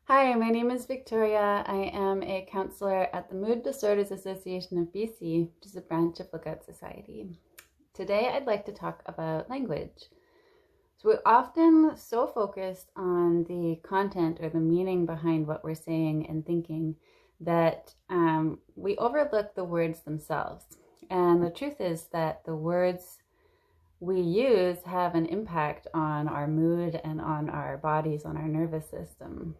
Hi, my name is Victoria. I am a counselor at the Mood Disorders Association of BC, which is a branch of Lookout Society. Today I'd like to talk about language. So we're often so focused on the content or the meaning behind what we're saying and thinking that we overlook the words themselves. And the truth is that the words we use have an impact on our mood and on our bodies, on our nervous system.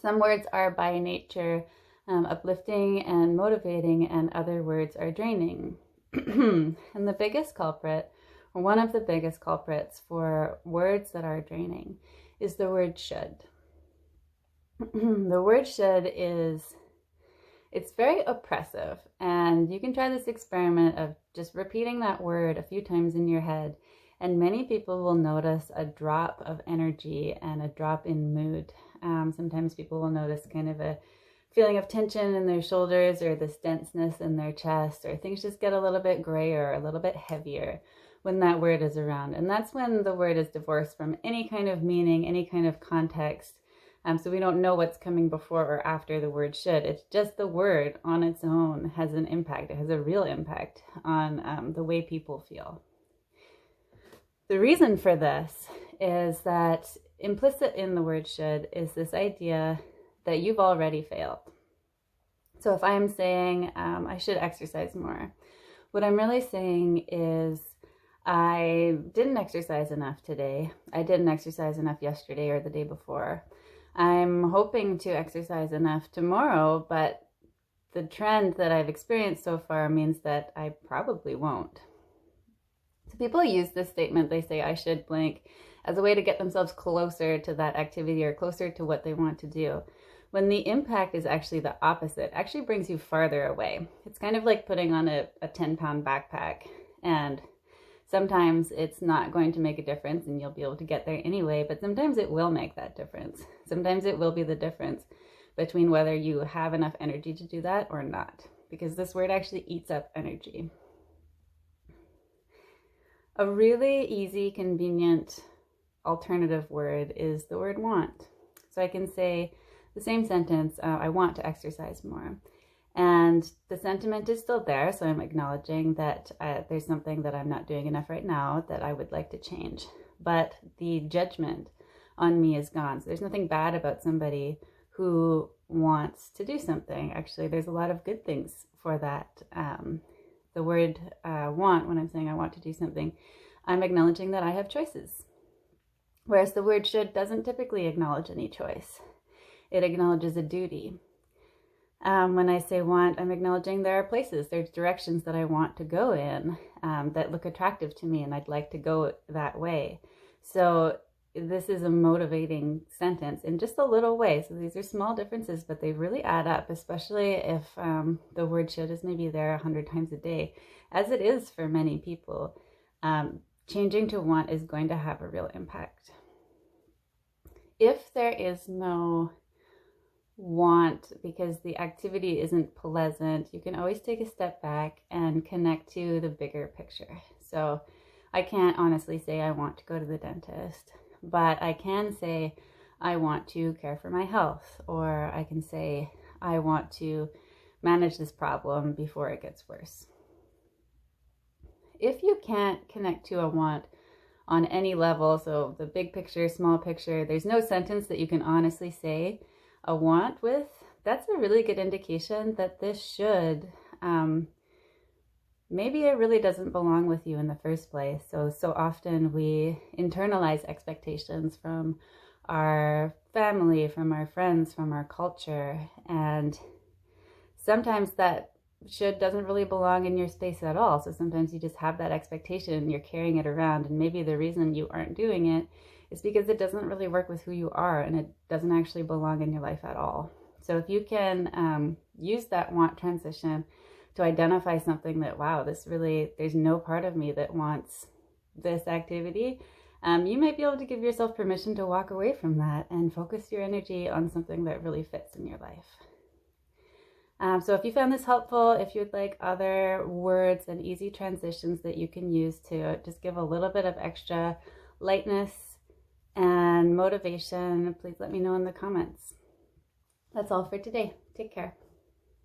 Some words are by nature uplifting and motivating, and other words are draining. And the biggest culprit, or one of the biggest culprits for words that are draining, is the word should. The word should it's very oppressive, and you can try this experiment of just repeating that word a few times in your head, and many people will notice a drop of energy and a drop in mood. Sometimes people will notice kind of a feeling of tension in their shoulders, or this denseness in their chest, or things just get a little bit grayer, a little bit heavier when that word is around. And that's when the word is divorced from any kind of meaning, any kind of context. So we don't know what's coming before or after the word should. It's just the word on its own has an impact. It has a real impact on the way people feel. The reason for this is that implicit in the word should is this idea that you've already failed. So if I'm saying I should exercise more, what I'm really saying is I didn't exercise enough today. I didn't exercise enough yesterday or the day before. I'm hoping to exercise enough tomorrow, but the trend that I've experienced so far means that I probably won't. So people use this statement, they say I should blank, as a way to get themselves closer to that activity or closer to what they want to do, when the impact is actually the opposite. It actually brings you farther away. It's kind of like putting on a 10-pound backpack, and sometimes it's not going to make a difference and you'll be able to get there anyway, but sometimes it will make that difference. Sometimes it will be the difference between whether you have enough energy to do that or not, because this word actually eats up energy. A really easy, convenient alternative word is the word want. So I can say the same sentence, I want to exercise more. And the sentiment is still there, so I'm acknowledging that there's something that I'm not doing enough right now that I would like to change. But the judgment on me is gone. So there's nothing bad about somebody who wants to do something. Actually, there's a lot of good things for that. The word want, when I'm saying I want to do something, I'm acknowledging that I have choices. Whereas the word should doesn't typically acknowledge any choice. It acknowledges a duty. When I say want, I'm acknowledging there are places, there's directions that I want to go in that look attractive to me, and I'd like to go that way. So this is a motivating sentence in just a little way. So these are small differences, but they really add up, especially if the word should is maybe there 100 times a day, as it is for many people. Changing to want is going to have a real impact. If there is no want because the activity isn't pleasant, you can always take a step back and connect to the bigger picture. So I can't honestly say I want to go to the dentist, but I can say I want to care for my health, or I can say I want to manage this problem before it gets worse. If you can't connect to a want on any level, so the big picture, small picture, there's no sentence that you can honestly say a want with, that's a really good indication that this should, maybe it really doesn't belong with you in the first place. So often we internalize expectations from our family, from our friends, from our culture, and sometimes that should doesn't really belong in your space at all. So sometimes you just have that expectation and you're carrying it around, and maybe the reason you aren't doing it is because it doesn't really work with who you are, and it doesn't actually belong in your life at all. So if you can use that want transition to identify something that, wow, this really, there's no part of me that wants this activity, you might be able to give yourself permission to walk away from that and focus your energy on something that really fits in your life. So if you found this helpful, if you would like other words and easy transitions that you can use to just give a little bit of extra lightness and motivation, please let me know in the comments. That's all for today. Take care.